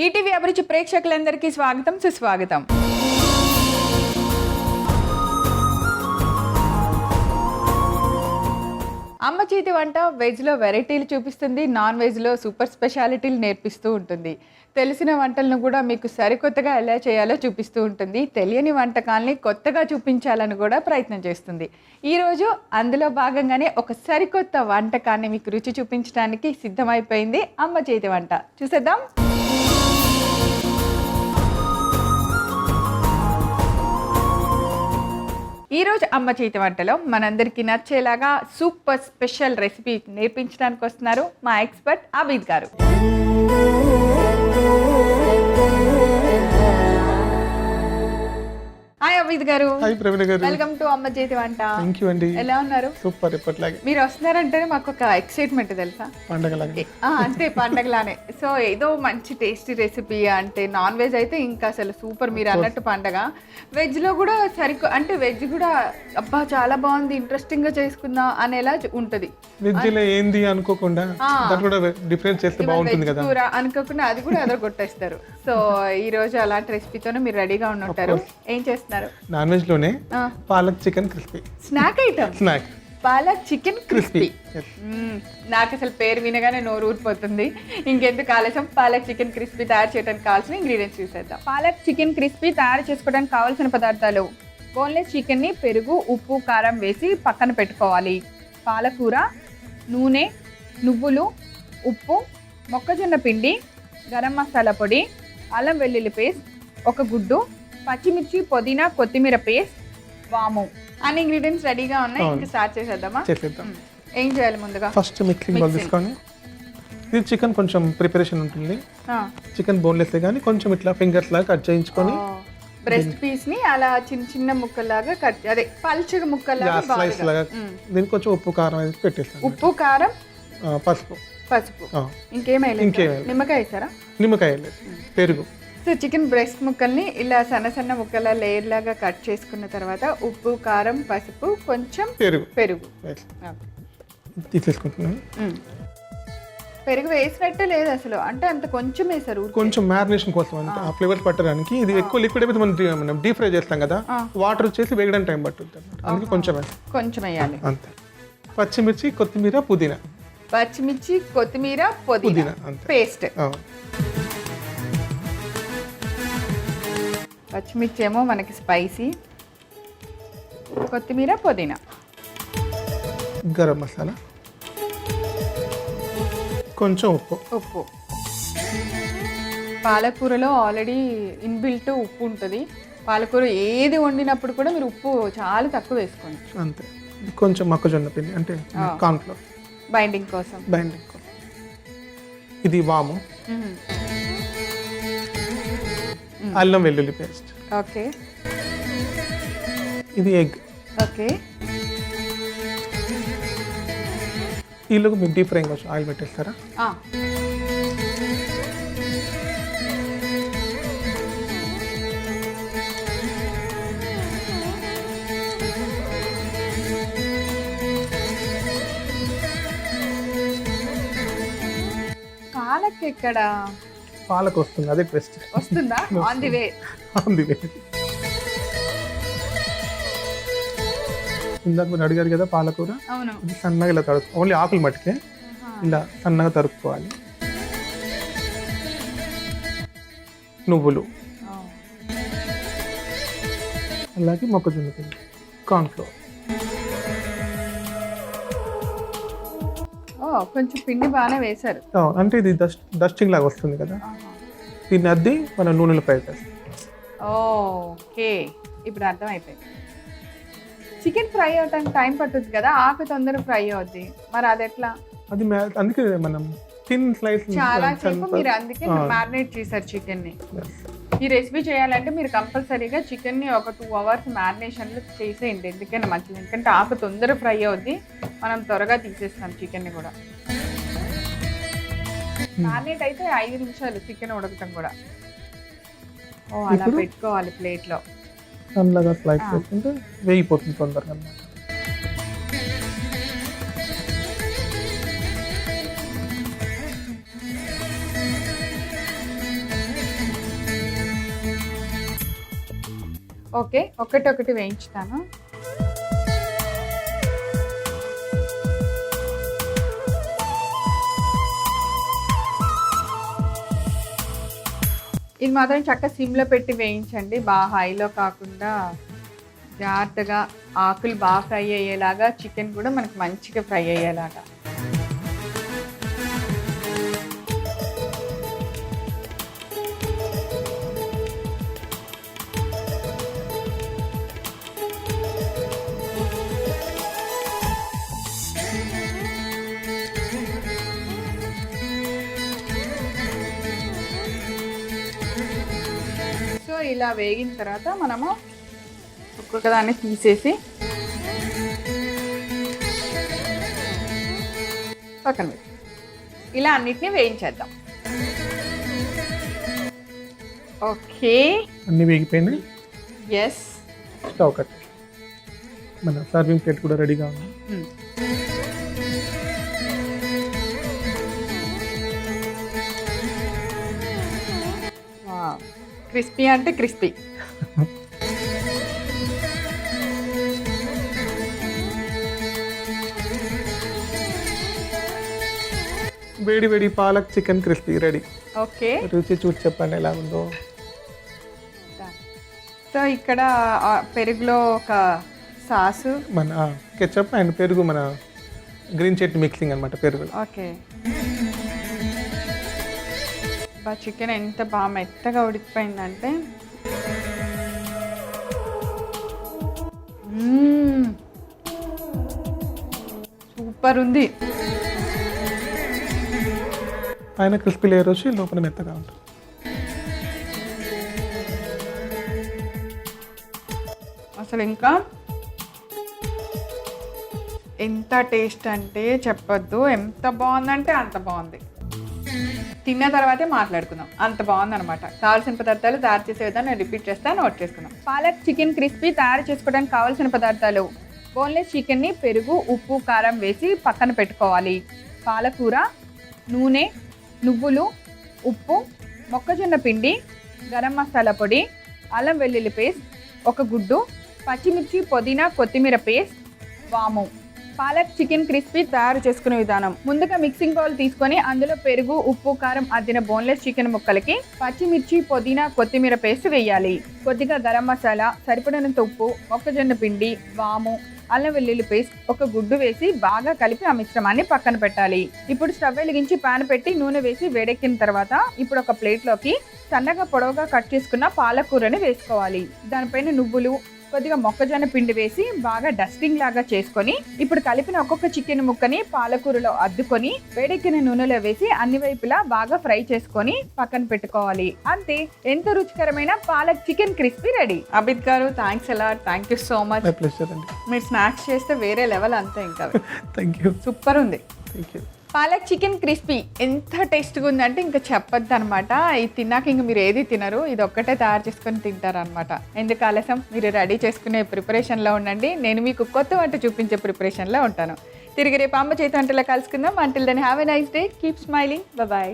ETV అభిరుచి ప్రేక్షకులందరికీ స్వాగతం సుస్వాగతం. అమ్మ చేతి వంట వెజ్లో వెరైటీలు చూపిస్తుంది, నాన్ వెజ్లో సూపర్ స్పెషాలిటీలు నేర్పిస్తూ ఉంటుంది. తెలిసిన వంటలను కూడా మీకు సరికొత్తగా ఎలా చేయాలో చూపిస్తూ ఉంటుంది. తెలియని వంటకాల్ని కొత్తగా చూపించాలని కూడా ప్రయత్నం చేస్తుంది. ఈరోజు అందులో భాగంగానే ఒక సరికొత్త వంటకాన్ని మీకు రుచి చూపించడానికి సిద్ధమైపోయింది అమ్మ చేతి వంట. చూసేద్దాం. ఈరోజు అమ్మ చేతి వంటలో మనందరికీ నచ్చేలాగా సూపర్ స్పెషల్ రెసిపీ నేర్పించడానికి వస్తున్నారు మా ఎక్స్పర్ట్ అబీద్ గారు. హాయ్ అబీద్ గారు. హాయ్ ప్రవీణ గారు. వెల్కమ్ టు అమ్మ చేతి వంట. థాంక్ యూ అండి. ఎలా ఉన్నారు? సూపర్. ఎప్పటిలాగే మీరు వస్తున్నారంటేనే మాకు ఒక ఎక్సైట్మెంట్ తెలుసా, పండగలాగే. అంతే పండగలానే. సో ఏదో మంచి టేస్టీ రెసిపీ అంటే నాన్ వెజ్ అయితే ఇంకా అసలు సూపర్. మీరు అన్నట్టు పండగ. వెజ్ లో కూడా అంటే వెజ్ కూడా అబ్బా చాలా బాగుంది, ఇంట్రెస్టింగ్ గా చేసుకుందాం అనేలా ఉంటది. వెజ్ లో ఏంది అనుకోకుండా దాంట్లో కూడా డిఫరెన్స్ చేస్తే బాగుంటుంది కదా అనుకోకుండా అది కూడా ఎదరగొట్టేస్తారు. సో ఈ రోజు అలాంటి రెసిపీతోనే మీరు రెడీగా ఉంటారు. ఏం చేస్తున్నారు? నాన్ వెజ్ లోనే palak chicken crispy snack item. Snack palak chicken crispy. నాకు అసలు పేరు వినగానే నోరు ఊరిపోతుంది. ఇంకెందుకు ఆలస్యం, పాలక్ చికెన్ క్రిస్పీ తయారు చేయడానికి కావాల్సిన ఇంగ్రీడియంట్స్ చూసేద్దాం. పాలక్ చికెన్ క్రిస్పీ తయారు చేసుకోవడానికి కావాల్సిన పదార్థాలు: బోన్లెస్ చికెన్ని పెరుగు, ఉప్పు, కారం వేసి పక్కన పెట్టుకోవాలి. పాలకూర, నూనె, నువ్వులు, ఉప్పు, మొక్కజొన్న పిండి, గరం మసాలా పొడి, అల్లం వెల్లుల్లి పేస్ట్, ఒక గుడ్డు, పచ్చిమిర్చి, పుదీనా, కొత్తిమీర పేస్ట్, వాము. అన్ని ఇంగ్రీడియంట్స్ రెడీగా ఉన్నాయి. ఇంకా స్టార్ట్ చేసేద్దామా? చేసేద్దాం. ఏం చేయాలి? ముందుగా ఫస్ట్ మిక్సింగ్ బౌల్ తీసుకొని, ఇది చికెన్ కొంచెం ప్రిపరేషన్ ఉంటుంది. చికెన్ బోన్లెస్ కానీ కొంచెం ఇట్లా ఫింగర్స్ లాగా కట్ చేయించుకొని బ్రెస్ట్ పీస్ ని అలా చిన్న చిన్న ముక్కలాగా కట్, అదే పల్చగా ముక్కలాగా స్లైస్ లాగా. దీనికి కొంచెం ఉప్పు కారం వేసి పెట్టేస్తాను. ఉప్పు, కారం, పసుపు. ఇంకేమైనా నిమ్మకాయ వేసారా? నిమ్మకాయ లేదు, పెరుగు. సో చికెన్ బ్రెస్ట్ ముక్కల్ని ఇలా సన్న సన్న ముక్కల లేయర్ లాగా కట్ చేసుకున్న తర్వాత ఉప్పు, కారం, పసుపు, కొంచెం పెరుగు తీసేసుకుంటున్నాను. పెరుగు వేసినట్టే లేదు అసలు, అంటే అంత కొంచెం వేసారు. కొంచెం మ్యారినేషన్ కోసం అంత ఆ ఫ్లేవర్స్ పట్టడానికి. ఇది ఎక్కువ లిక్విడ్ అయితే మనం డీప్ ఫ్రై చేస్తాం కదా, వాటర్ వచ్చేసి వేగడానికి టైం పట్టుద్ది అన్నమాట. అందుకే కొంచెం వేయాలి అంతే. పచ్చిమిర్చి, కొత్తిమీర, పుదీనా. పచ్చిమిర్చి, కొత్తిమీర, పుదీనా పేస్ట్. పచ్చిమిర్చి ఏమో మనకి స్పైసీ, కొత్తిమీర, పుదీనా, గరం మసాలా, కొంచెం ఉప్పు. పాలకూరలో ఆల్రెడీ ఇన్బిల్ట్ ఉప్పు ఉంటుంది. పాలకూర ఏది వండినప్పుడు కూడా మీరు ఉప్పు చాలా తక్కువ వేసుకోండి అంతే. కొంచెం మొక్కజొన్న పిండి అంటే కార్న్‌ఫ్లోర్ బైండింగ్ కోసం. ఇది వాము, అల్లం వెల్లుల్లి పేస్ట్. ఓకే. ఇది ఎగ్. ఓకే. ఈలోగా మీరు డీప్ ఫ్రైంగ్ కోసం ఆయిల్ పెట్టేస్తారా? పాలక్ ఎక్కడ? పాలక్ వస్తుంది, అదే ట్విస్ట్. వస్తుందా? On the way. ఇందాక మీరు అడిగారు కదా పాలకూర. అవును. ఇది సన్నగా ఇలా తరుపు, ఓన్లీ ఆకులు మట్టుకే ఇలా సన్నగా తరుపుకోవాలి. నువ్వులు, అలాగే మొక్కజొన్న పిండి, కార్న్‌ఫ్లోర్. కొంచెం పిండి బాగానే వేశారు. అంటే ఇది డస్టింగ్ లాగా వస్తుంది కదా, దీన్ని అద్ది మనం నూనెలో ఫ్రై చేస్తాం. ఓకే, ఇప్పుడు అర్థమైపోయింది. చికెన్ ఫ్రై అవడానికి టైం పట్టుద్ది కదా, ఆకు తొందరగా ఫ్రై అవుద్ది, మరి అది ఎట్లా? అది అందుకే మనం థిన్ స్లైస్ చాలా సేపు మీరు అందుకే మ్యారినేట్ చేశారు చికెన్ ని. ఈ రెసిపీ చేయాలంటే మీరు కంపల్సరీగా చికెన్ ని ఒక 2 hours మ్యారినేషన్ లో చేసేయండి. ఎందుకైనా మంచిది, ఎందుకంటే ఆకు తొందరగా ఫ్రై అవుద్ది, మనం త్వరగా తీసేస్తాం చికెన్ ని కూడా. మ్యారినేట్ అయితే 5 నిమిషాలు చికెన్ ఉడకటం కూడా. అలా పెట్టుకోవాలి ప్లేట్ లో. సన్నగా స్లైస్ చేసుకుంటే వేగిపోతుంది తొందరగా అన్నమాట. ఓకే, ఒకటి వేయించుతాను. ఇది మాత్రం చక్కగా సిమ్లో పెట్టి వేయించండి, బాగా హైలో కాకుండా జాగ్రత్తగా ఆకులు బాగా ఫ్రై అయ్యేలాగా, చికెన్ కూడా మనకు మంచిగా ఫ్రై అయ్యేలాగా. సో ఇలా వేగిన తర్వాత మనము ఒక్కొక్క దాన్ని తీసేసి పక్కన పెట్టి ఇలా అన్నిటినీ వేయించేద్దాం. ఓకే, అన్నీ వేగిపోయినాయి. Yes, stove cut. మన సర్వింగ్ ప్లేట్ కూడా రెడీగా ఉంది. క్రిస్పీ అంటే క్రిస్పీ. వేడి వేడి palak chicken crispy ready. Okay, రుచి చూసి చెప్పండి ఎలా ఉందో. సో ఇక్కడ పెరుగులో ఒక సాసు, మన కెచప్ అండ్ పెరుగు, మన గ్రీన్ చట్నీ మిక్సింగ్ అనమాట పెరుగు. ఓకే, చికెన్ ఎంత బాగా మెత్తగా ఉడికిపోయిందంటే సూపర్ ఉంది. పైన క్రిస్పీ లేయర్ వచ్చి లోపల మెత్తగా ఉంటుంది. అసలు ఇంకా ఎంత టేస్ట్ అంటే చెప్పొద్దు, ఎంత బాగుందంటే అంత బాగుంది. తిన్న తర్వాతే మాట్లాడుకుందాం, అంత బాగుందనమాట. కావాల్సిన పదార్థాలు తయారు చేసే విధానం నేను రిపీట్ చేస్తాను, నోట్ చేసుకుందాం. పాలక్ చికెన్ క్రిస్పీ తయారు చేసుకోవడానికి కావాల్సిన పదార్థాలు: బోన్లెస్ చికెన్ని పెరుగు, ఉప్పు, కారం వేసి పక్కన పెట్టుకోవాలి. పాలకూర, నూనె, నువ్వులు, ఉప్పు, మొక్కజొన్న పిండి, గరం మసాలా పొడి, అల్లం వెల్లుల్లి పేస్ట్, ఒక గుడ్డు, పచ్చిమిర్చి, పుదీనా, కొత్తిమీర పేస్ట్, వాము. పాలక్ చికెన్ క్రిస్పీ తయారు చేసుకునే విధానం: ముందుగా మిక్సింగ్ బౌల్ తీసుకొని అందులో పెరుగు, ఉప్పు, కారం అద్దిన బోన్లెస్ చికెన్ ముక్కలకి పచ్చిమిర్చి, పుదీనా, కొత్తిమీర పేస్ట్ వేయాలి. కొద్దిగా గరం మసాలా, సరిపడినంత ఉప్పు, మొక్కజొన్న పిండి, వాము, అల్లం వెల్లుల్లి పేస్ట్, ఒక గుడ్డు వేసి బాగా కలిపి ఆ మిశ్రమాన్ని పక్కన పెట్టాలి. ఇప్పుడు స్టవ్ వెలిగించి పాన్ పెట్టి నూనె వేసి వేడెక్కిన తర్వాత ఇప్పుడు ఒక ప్లేట్లోకి సన్నగా పొడవుగా కట్ చేసుకున్న పాలకూరని వేసుకోవాలి. దానిపైన నువ్వులు, కొద్దిగా మొక్కజొన్న పిండి వేసి బాగా డస్టింగ్ లాగా చేసుకొని ఇప్పుడు కలిపిన ఒక్కొక్క చికెన్ ముక్కని పాలకూరలో అద్దుకొని వేడెక్కిన నూనెలో వేసి అన్ని వైపులా బాగా ఫ్రై చేసుకొని పక్కన పెట్టుకోవాలి. అంతే, ఎంతో రుచికరమైన palak chicken crispy ready. Abid గారు, థ్యాంక్స్ ఎలా, థ్యాంక్ యూ సో మచ్. మీరు స్నాక్స్ చేస్తే వేరే లెవెల్ అంతా. ఇంకా థ్యాంక్ యూ, సూపర్ ఉంది. Thank you. Palak chicken crispy ఎంత టేస్ట్గా ఉందంటే ఇంకా చెప్పొద్దు అనమాట. ఇది తిన్నాక ఇంక మీరు ఏది తినరు, ఇది ఒక్కటే తయారు చేసుకొని తింటారనమాట. ఎందుకు ఆలస్యం, మీరు రెడీ చేసుకునే ప్రిపరేషన్లో ఉండండి. నేను మీకు కొత్త వంట చూపించే ప్రిపరేషన్లో ఉంటాను. తిరిగి రేపు అమ్మ చేతి వంటలో కలుసుకుందాం. Until then have a nice day, keep smiling, bye.